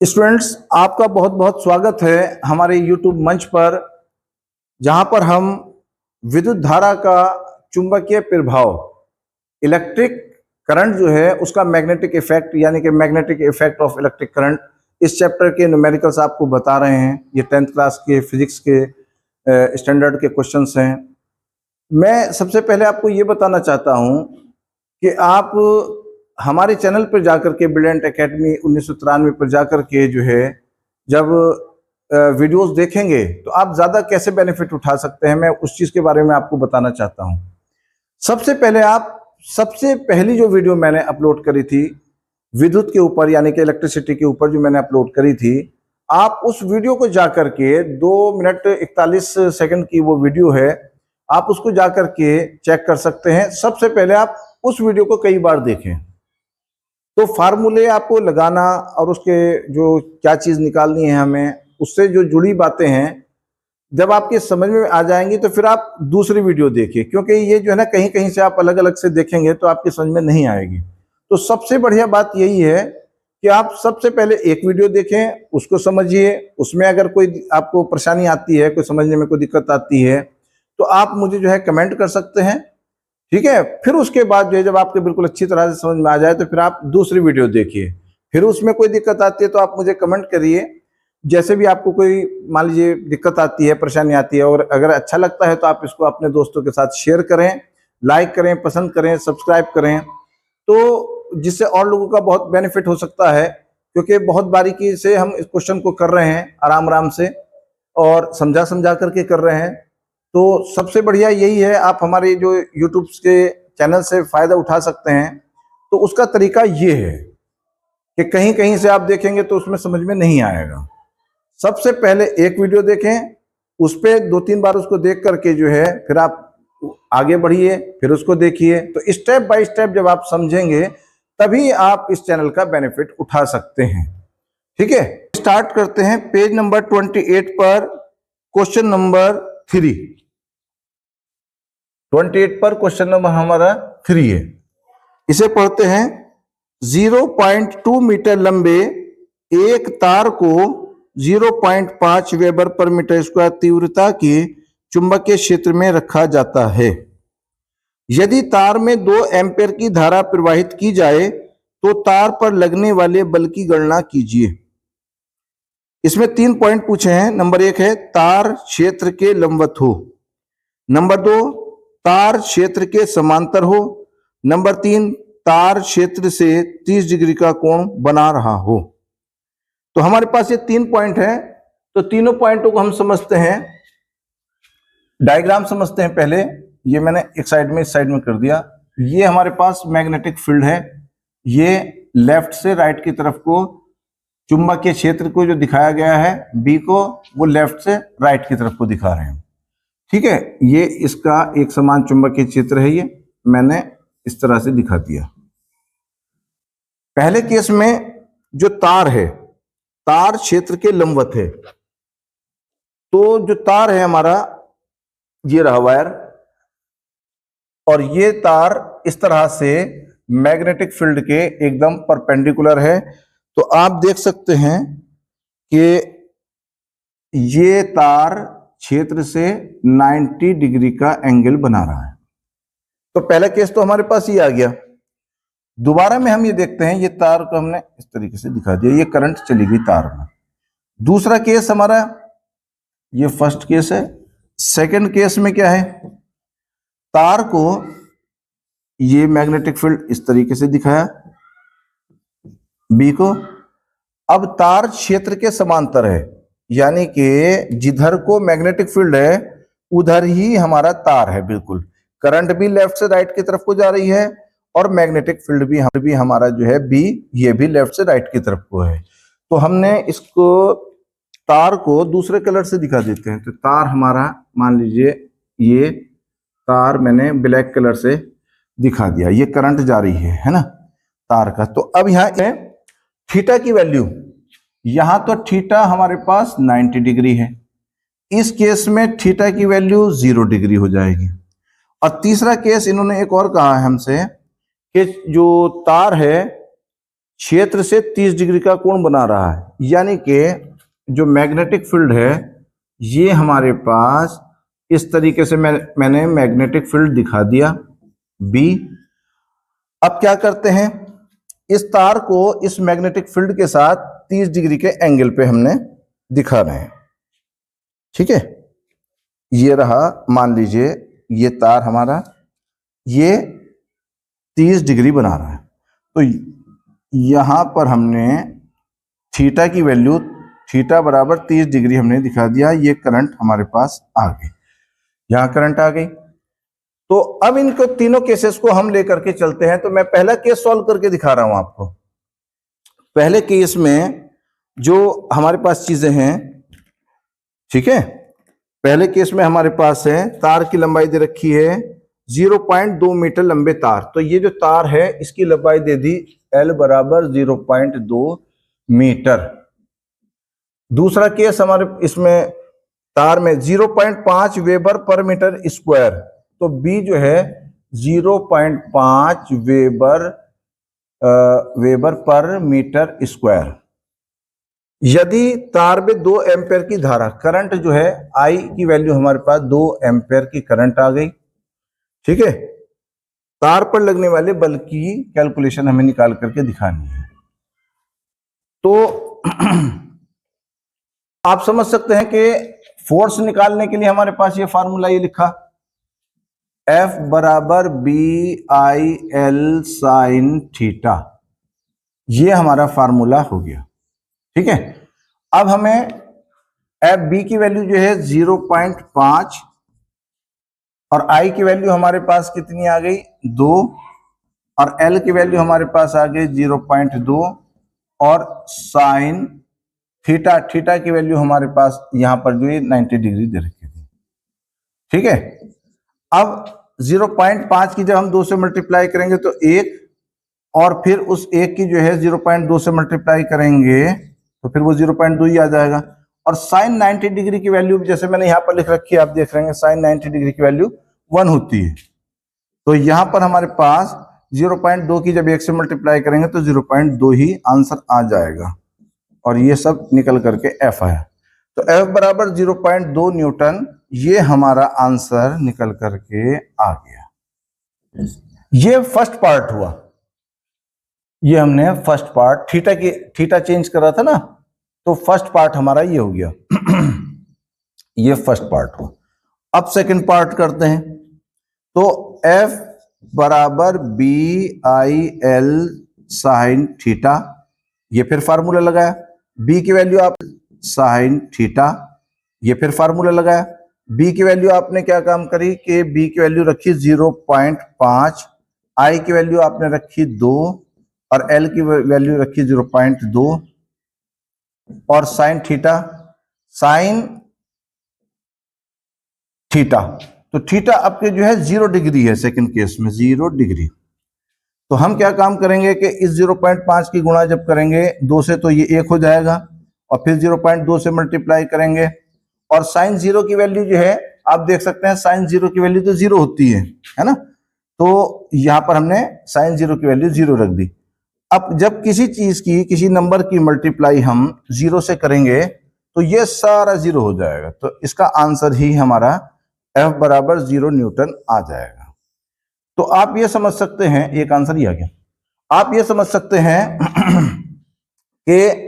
Students, आपका बहुत बहुत स्वागत है हमारे YouTube मंच पर, जहां पर हम विद्युत धारा का चुंबकीय प्रभाव, इलेक्ट्रिक करंट जो है उसका मैग्नेटिक इफेक्ट यानी कि magnetic effect of electric current, इस चैप्टर के न्यूमेरिकल्स आपको बता रहे हैं। ये 10th क्लास के फिजिक्स के स्टैंडर्ड के क्वेश्चंस हैं। मैं सबसे पहले आपको ये बताना चाहता हूँ कि आप हमारे चैनल पर जाकर के ब्रिलियंट एकेडमी 1993 पर जाकर के जो है जब वीडियोस देखेंगे तो आप ज़्यादा कैसे बेनिफिट उठा सकते हैं, मैं उस चीज़ के बारे में आपको बताना चाहता हूं। सबसे पहले सबसे पहली जो वीडियो मैंने अपलोड करी थी विद्युत के ऊपर यानी कि इलेक्ट्रिसिटी के ऊपर जो मैंने अपलोड करी थी, आप उस वीडियो को जाकर के 2 मिनट 41 सेकंड की वो वीडियो है, आप उसको जाकर के चेक कर सकते हैं। सबसे पहले आप उस वीडियो को कई बार देखें तो फार्मूले आपको लगाना और उसके जो क्या चीज़ निकालनी है हमें, उससे जो जुड़ी बातें हैं जब आपके समझ में आ जाएंगी तो फिर आप दूसरी वीडियो देखिए, क्योंकि ये जो है ना कहीं कहीं से आप अलग अलग से देखेंगे तो आपकी समझ में नहीं आएगी। तो सबसे बढ़िया बात यही है कि आप सबसे पहले एक वीडियो देखें, उसको समझिए। उसमें अगर कोई आपको परेशानी आती है, कोई समझने में कोई दिक्कत आती है तो आप मुझे जो है कमेंट कर सकते हैं, ठीक है। फिर उसके बाद जो है जब आपके बिल्कुल अच्छी तरह से समझ में आ जाए तो फिर आप दूसरी वीडियो देखिए। फिर उसमें कोई दिक्कत आती है तो आप मुझे कमेंट करिए। जैसे भी आपको कोई मान लीजिए दिक्कत आती है, परेशानी आती है, और अगर अच्छा लगता है तो आप इसको अपने दोस्तों के साथ शेयर करें, लाइक करें, पसंद करें, सब्सक्राइब करें, तो जिससे और लोगों का बहुत बेनिफिट हो सकता है। क्योंकि बहुत बारीकी से हम इस क्वेश्चन को कर रहे हैं, आराम आराम से और समझा समझा करके कर रहे हैं। तो सबसे बढ़िया यही है, आप हमारे जो यूट्यूब के चैनल से फ़ायदा उठा सकते हैं। तो उसका तरीका ये है कि कहीं कहीं से आप देखेंगे तो उसमें समझ में नहीं आएगा। सबसे पहले एक वीडियो देखें, उस पर 2-3 बार उसको देख करके जो है फिर आप आगे बढ़िए, फिर उसको देखिए। तो स्टेप बाय स्टेप जब आप समझेंगे तभी आप इस चैनल का बेनिफिट उठा सकते हैं, ठीक है। स्टार्ट करते हैं पेज नंबर 28 पर, क्वेश्चन नंबर 3। 28 पर क्वेश्चन नंबर हमारा 3 है। इसे पढ़ते हैं। 0.2 मीटर लंबे एक तार को 0.5 वेबर पर मीटर स्क्वायर तीव्रता के चुंबकीय क्षेत्र में रखा जाता है। यदि तार में 2 एम्पीयर की धारा प्रवाहित की जाए तो तार पर लगने वाले बल की गणना कीजिए। इसमें 3 पॉइंट पूछे हैं। नंबर 1 है तार क्षेत्र के लंबवत हो। नंबर 2 तार क्षेत्र के समांतर हो। नंबर 3 तार क्षेत्र से 30 डिग्री का कोण बना रहा हो। तो हमारे पास ये 3 पॉइंट है। तो तीनों पॉइंटों को हम समझते हैं, डायग्राम समझते हैं पहले। ये मैंने एक साइड में, इस साइड में कर दिया। ये हमारे पास मैग्नेटिक फील्ड है। ये लेफ्ट से राइट की तरफ को चुंबकीय क्षेत्र को जो दिखाया गया है बी को, वो लेफ्ट से राइट की तरफ को दिखा रहे हैं, ठीक है। ये इसका एक समान चुंबकीय क्षेत्र है, ये मैंने इस तरह से दिखा दिया। पहले केस में जो तार है, तार क्षेत्र के लंबवत है। तो जो तार है हमारा, ये रहा वायर, और ये तार इस तरह से मैग्नेटिक फील्ड के एकदम परपेंडिकुलर है। तो आप देख सकते हैं कि ये तार क्षेत्र से 90 डिग्री का एंगल बना रहा है। तो पहला केस तो हमारे पास ये आ गया। दोबारा में हम ये देखते हैं, ये तार को हमने इस तरीके से दिखा दिया, ये करंट चली गई तार में। दूसरा केस हमारा, ये फर्स्ट केस है। सेकंड केस में क्या है, तार को ये मैग्नेटिक फील्ड इस तरीके से दिखाया बी को। अब तार क्षेत्र के समांतर है, यानी कि जिधर को मैग्नेटिक फील्ड है उधर ही हमारा तार है। बिल्कुल करंट भी लेफ्ट से राइट की तरफ को जा रही है और मैग्नेटिक फील्ड भी हमारा जो है बी, ये भी लेफ्ट से राइट की तरफ को है। तो हमने इसको तार को दूसरे कलर से दिखा देते हैं। तो तार हमारा, मान लीजिए ये तार मैंने ब्लैक कलर से दिखा दिया, ये करंट जा रही है ना तार का। तो अब यहाँ थीटा की वैल्यू, यहां तो थीटा हमारे पास 90 डिग्री है, इस केस में थीटा की वैल्यू 0 डिग्री हो जाएगी। और तीसरा केस इन्होंने एक और कहा है हमसे कि जो तार है क्षेत्र से 30 डिग्री का कोण बना रहा है, यानी कि जो मैग्नेटिक फील्ड है ये हमारे पास इस तरीके से मैंने मैग्नेटिक फील्ड दिखा दिया बी। अब क्या करते हैं, इस तार को इस मैग्नेटिक फील्ड के साथ 30 डिग्री के एंगल पे हमने दिखा रहे हैं। ठीक है, ये रहा, मान लीजिए ये तार हमारा ये 30 डिग्री बना रहा है, तो यहां पर हमने थीटा की वैल्यू, थीटा बराबर 30 डिग्री हमने दिखा दिया। ये करंट हमारे पास आ गई, यहां करंट आ गई। तो अब इनको तीनों केसेस को हम लेकर के चलते हैं। तो मैं पहला केस सॉल्व करके दिखा रहा हूं आपको। पहले केस में जो हमारे पास चीजें हैं, ठीक है, पहले केस में हमारे पास है तार की लंबाई दे रखी है 0.2 मीटर लंबे तार। तो ये जो तार है इसकी लंबाई दे दी L बराबर 0.2 मीटर। दूसरा केस हमारे इसमें तार में 0.5 वेबर पर मीटर स्क्वायर। तो B जो है 0.5 वेबर पर मीटर स्क्वायर। यदि तार में 2 एम्पेयर की धारा, करंट जो है I की वैल्यू हमारे पास 2 एम्पेयर की करंट आ गई। ठीक है, तार पर लगने वाले बल की कैलकुलेशन हमें निकाल करके दिखानी है। तो आप समझ सकते हैं कि फोर्स निकालने के लिए हमारे पास ये फार्मूला ये लिखा, F बराबर BIL साइन थीटा, ये हमारा फार्मूला हो गया। ठीक है, अब हमें FB की वैल्यू जो है 0.5 और I की वैल्यू हमारे पास कितनी आ गई 2 और L की वैल्यू हमारे पास आ गई 0.2 और साइन थीटा, थीटा की वैल्यू हमारे पास यहां पर जो है 90 डिग्री दे रखी थी। ठीक है, अब 0.5 की जब हम 2 से मल्टीप्लाई करेंगे तो 1 और फिर उस 1 की जो है 0.2 से मल्टीप्लाई करेंगे तो फिर वो 0.2 ही आ जाएगा। और साइन 90 डिग्री की वैल्यू जैसे मैंने यहाँ पर लिख रखी है, आप देख रहे हैं साइन 90 डिग्री की वैल्यू 1 होती है। तो यहाँ पर हमारे पास 0.2 की जब 1 से मल्टीप्लाई करेंगे तो 0.2 ही आंसर आ जाएगा और ये सब निकल करके F आया। तो F बराबर 0.2 न्यूटन, ये हमारा आंसर निकल करके आ गया। ये फर्स्ट पार्ट हुआ, ये हमने फर्स्ट पार्ट थीटा की, थीटा चेंज कर रहा था ना, तो फर्स्ट पार्ट हमारा ये हो गया। ये फर्स्ट पार्ट हुआ। अब सेकंड पार्ट करते हैं। तो F बराबर BIL साइन थीटा, ये फिर फार्मूला लगाया। B की वैल्यू आप साइन थीटा, ये फिर फार्मूला लगाया। B की वैल्यू आपने क्या काम करी कि B की वैल्यू रखी 0.5, I की वैल्यू आपने रखी 2 और L की वैल्यू रखी 0.2 और साइन थीटा, साइन थीटा, तो थीटा आपके जो है 0 डिग्री है, सेकंड केस में 0 डिग्री। तो हम क्या काम करेंगे कि इस 0.5 की गुणा जब करेंगे 2 से तो ये 1 हो जाएगा और फिर 0.2 से मल्टीप्लाई करेंगे और साइन 0 की वैल्यू जो है आप देख सकते हैं साइन 0 की वैल्यू तो 0 होती है ना। तो यहां पर हमने साइन 0 की वैल्यू 0 रख दी। अब जब किसी चीज की, किसी नंबर की मल्टीप्लाई हम 0 से करेंगे तो ये सारा 0 हो जाएगा। तो इसका आंसर ही हमारा F बराबर 0 न्यूटन आ जाएगा। तो आप ये समझ सकते हैं, एक आंसर ही आ गया। आप ये समझ सकते हैं कि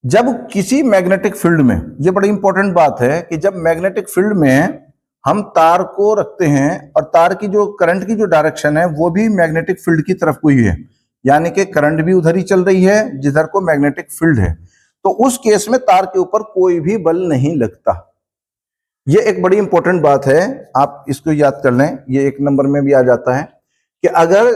जब किसी मैग्नेटिक फील्ड में, ये बड़ी इंपॉर्टेंट बात है कि जब मैग्नेटिक फील्ड में हम तार को रखते हैं और तार की जो करंट की जो डायरेक्शन है वो भी मैग्नेटिक फील्ड की तरफ को ही है, यानी कि करंट भी उधर ही चल रही है जिधर को मैग्नेटिक फील्ड है, तो उस केस में तार के ऊपर कोई भी बल नहीं लगता। ये एक बड़ी इंपॉर्टेंट बात है, आप इसको याद कर लें। ये एक नंबर में भी आ जाता है कि अगर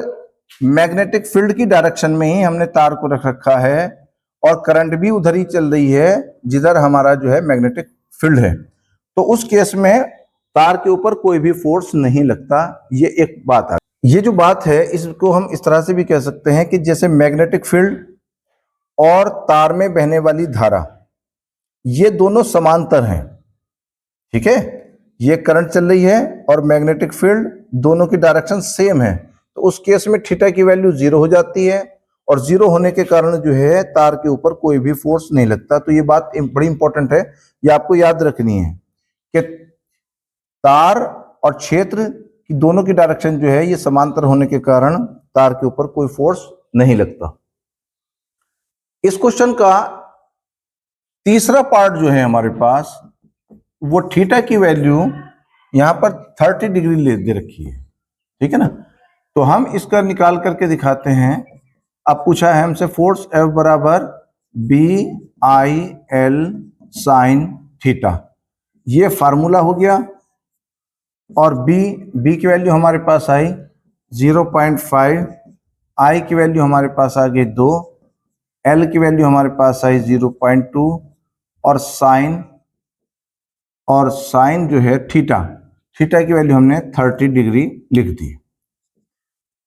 मैग्नेटिक फील्ड की डायरेक्शन में ही हमने तार को रख रखा है और करंट भी उधर ही चल रही है जिधर हमारा जो है मैग्नेटिक फील्ड है, तो उस केस में तार के ऊपर कोई भी फोर्स नहीं लगता। ये एक बात है। ये जो बात है इसको हम इस तरह से भी कह सकते हैं कि जैसे मैग्नेटिक फील्ड और तार में बहने वाली धारा, ये दोनों समांतर हैं। ठीक है, ये करंट चल रही है और मैग्नेटिक फील्ड, दोनों की डायरेक्शन सेम है, तो उस केस में थीटा की वैल्यू 0 हो जाती है और 0 होने के कारण जो है तार के ऊपर कोई भी फोर्स नहीं लगता। तो ये बात बड़ी इंपॉर्टेंट है, ये आपको याद रखनी है कि तार और क्षेत्र की दोनों की डायरेक्शन जो है ये समांतर होने के कारण तार के ऊपर कोई फोर्स नहीं लगता। इस क्वेश्चन का तीसरा पार्ट जो है हमारे पास, वो थीटा की वैल्यू यहां पर 30 डिग्री दे रखी है, ठीक है ना। तो हम इसका निकाल करके दिखाते हैं। अब पूछा है हमसे फोर्स F बराबर BIL साइन थीटा, ये फार्मूला हो गया। और B की वैल्यू हमारे पास आई 0.5, I की वैल्यू हमारे पास आ गई 2, L की वैल्यू हमारे पास आई 0.2 और साइन जो है थीटा की वैल्यू हमने 30 डिग्री लिख दी।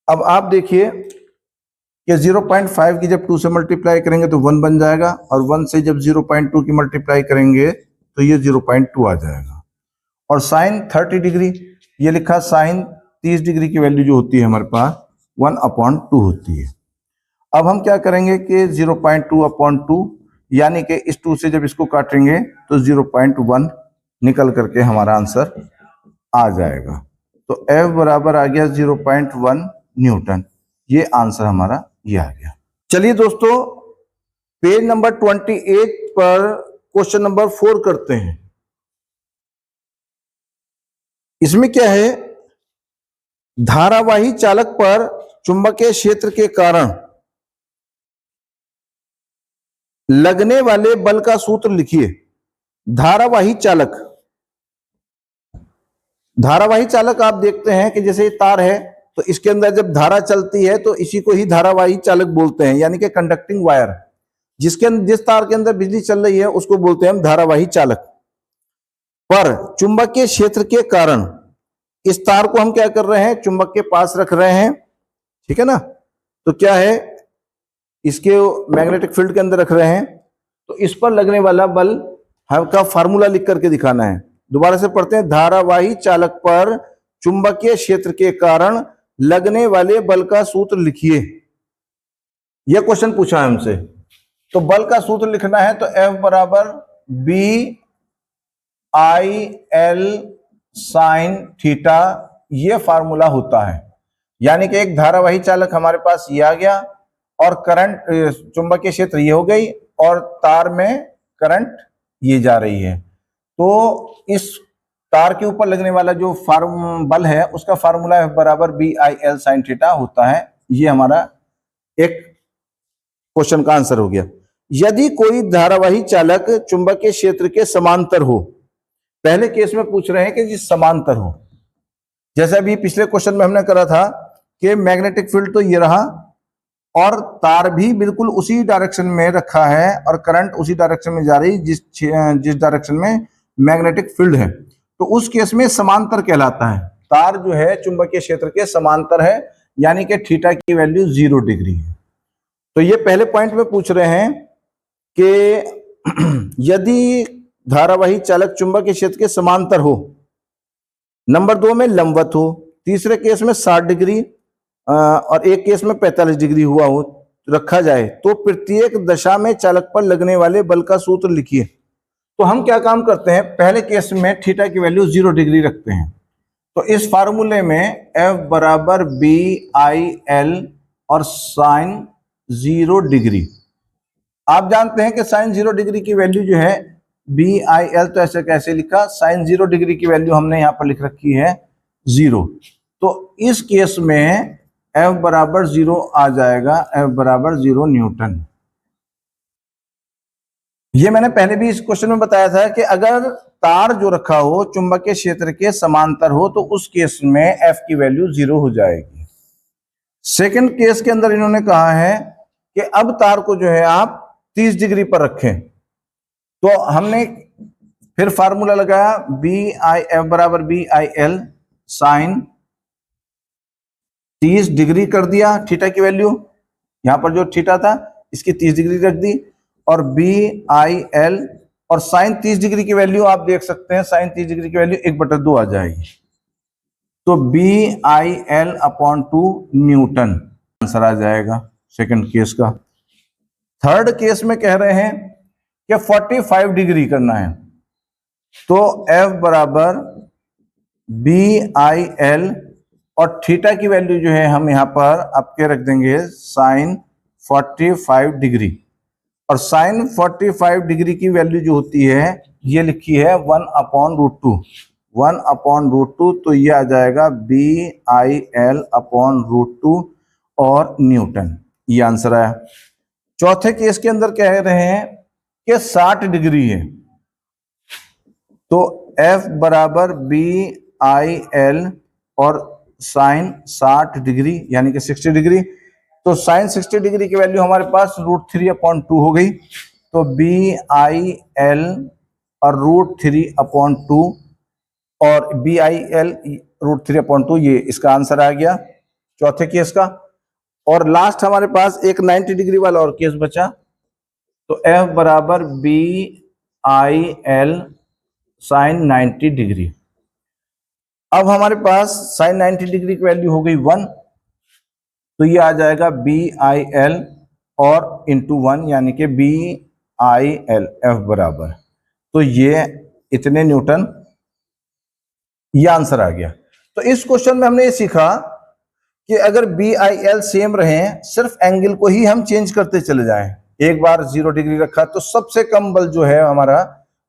अब आप देखिए कि 0.5 की जब 2 से मल्टीप्लाई करेंगे तो 1 बन जाएगा, और 1 से जब 0.2 की मल्टीप्लाई करेंगे तो ये 0.2 आ जाएगा। और साइन 30 डिग्री, ये लिखा साइन 30 डिग्री की वैल्यू जो होती है हमारे पास 1/2 होती है। अब हम क्या करेंगे कि 0.2/2 यानी कि इस 2 से जब इसको काटेंगे तो 0.1 निकल करके हमारा आंसर आ जाएगा। तो F बराबर आ गया 0.1 न्यूटन, ये आंसर हमारा ये आ गया। चलिए दोस्तों, पेज नंबर 28 पर क्वेश्चन नंबर 4 करते हैं। इसमें क्या है, धारावाही चालक पर चुंबकीय क्षेत्र के कारण लगने वाले बल का सूत्र लिखिए। धारावाही चालक आप देखते हैं कि जैसे तार है तो इसके अंदर जब धारा चलती है तो इसी को ही धारावाही चालक बोलते हैं, यानी कि कंडक्टिंग वायर। जिस तार के अंदर बिजली चल रही है उसको बोलते हैं हम धारावाही चालक। पर चुंबकीय क्षेत्र के कारण इस तार को हम क्या कर रहे हैं, चुंबक के पास रख रहे हैं, ठीक है ना। तो क्या है, इसके मैग्नेटिक फील्ड के अंदर रख रहे हैं, तो इस पर लगने वाला बल का फार्मूला लिख करके दिखाना है। दोबारा से पढ़ते हैं, धारावाही चालक पर चुंबकीय क्षेत्र के कारण लगने वाले बल का सूत्र लिखिए। यह क्वेश्चन पूछा है हमसे। तो बल का सूत्र लिखना है तो F बराबर BIL साइन थीटा, ये फार्मूला होता है। यानी कि एक धारावाही चालक हमारे पास ये आ गया और करंट चुंबकीय क्षेत्र ये हो गई और तार में करंट ये जा रही है। तो इस तार के ऊपर लगने वाला जो बल है उसका फार्मूला F बराबर BIL साइन थीटा होता है। ये हमारा एक क्वेश्चन का आंसर हो गया। यदि कोई धारावाही चालक चुंबकीय क्षेत्र के समांतर हो, पहले केस में पूछ रहे हैं कि जिस समांतर हो, जैसे अभी पिछले क्वेश्चन में हमने करा था कि मैग्नेटिक फील्ड तो ये रहा और तार भी बिल्कुल उसी डायरेक्शन में रखा है और करंट उसी डायरेक्शन में जा रही जिस डायरेक्शन में मैग्नेटिक फील्ड है, तो उस केस में समांतर कहलाता है। तार जो है चुंबकीय क्षेत्र के समांतर है, यानी कि थीटा की वैल्यू 0 डिग्री है। तो ये पहले पॉइंट में पूछ रहे हैं कि यदि धारावाही चालक चुंबकीय क्षेत्र के समांतर हो, नंबर 2 में लंबवत हो, तीसरे केस में 60 डिग्री और एक केस में 45 डिग्री हुआ हो रखा जाए, तो प्रत्येक दशा में चालक पर लगने वाले बल का सूत्र लिखिए। तो हम क्या काम करते हैं, पहले केस में थीटा की वैल्यू 0 डिग्री रखते हैं। तो इस फार्मूले में F बराबर BIL और साइन 0 डिग्री, आप जानते हैं कि साइन 0 डिग्री की वैल्यू जो है BIL, तो ऐसे कैसे लिखा, साइन 0 डिग्री की वैल्यू हमने यहां पर लिख रखी है 0। तो इस केस में F बराबर 0 आ जाएगा, F बराबर 0 न्यूटन। ये मैंने पहले भी इस क्वेश्चन में बताया था कि अगर तार जो रखा हो चुंबकीय क्षेत्र के समांतर हो तो उस केस में F की वैल्यू 0 हो जाएगी। सेकंड केस के अंदर इन्होंने कहा है कि अब तार को जो है आप 30 डिग्री पर रखें, तो हमने फिर फार्मूला लगाया F बराबर BIL साइन 30 डिग्री कर दिया, थीटा की वैल्यू यहां पर जो थीटा था इसकी 30 डिग्री रख दी, और BIL और साइन 30 डिग्री की वैल्यू आप देख सकते हैं, साइन 30 डिग्री की वैल्यू 1/2 आ जाएगी। तो BIL/2 न्यूटन आंसर आ जाएगा। सेकंड केस का। थर्ड केस में कह रहे हैं कि 45 डिग्री करना है, तो F बराबर BIL और थीटा की वैल्यू जो है हम यहाँ पर आपके रख देंगे साइन 45 डिग्री, और साइन 45 डिग्री की वैल्यू जो होती है ये लिखी है 1/√2, 1/√2, तो ये आ जाएगा BIL/√2 और न्यूटन, ये आंसर है। चौथे केस के अंदर कह रहे हैं कि 60 डिग्री है, तो F बराबर BIL और साइन 60 डिग्री यानी कि 60 डिग्री, तो साइन 60 डिग्री की वैल्यू हमारे पास √3/2 हो गई, तो BIL और √3/2 और BIL √3/2, ये इसका आंसर आ गया चौथे केस का। और लास्ट हमारे पास एक 90 डिग्री वाला और केस बचा, तो F बराबर BIL साइन 90 डिग्री। अब हमारे पास साइन 90 डिग्री की वैल्यू हो गई 1, तो ये आ जाएगा BIL और इंटू 1 यानी कि BIL F बराबर, तो ये इतने न्यूटन, ये आंसर आ गया। तो इस क्वेश्चन में हमने ये सीखा कि अगर BIL सेम रहे, सिर्फ एंगल को ही हम चेंज करते चले जाएं, एक बार 0 डिग्री रखा तो सबसे कम बल जो है हमारा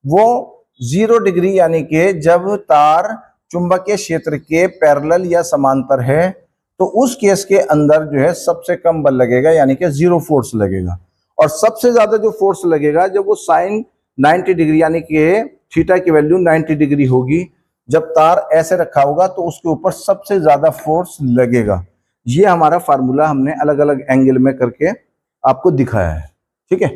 वो 0 डिग्री, यानी कि जब तार चुंबकीय क्षेत्र के पैरेलल या समांतर है तो उस केस के अंदर जो है सबसे कम बल लगेगा, यानी कि 0 फोर्स लगेगा। और सबसे ज्यादा जो फोर्स लगेगा जब वो साइन 90 डिग्री यानी कि थीटा की वैल्यू 90 डिग्री होगी, जब तार ऐसे रखा होगा तो उसके ऊपर सबसे ज्यादा फोर्स लगेगा। ये हमारा फार्मूला हमने अलग अलग एंगल में करके आपको दिखाया है, ठीक है।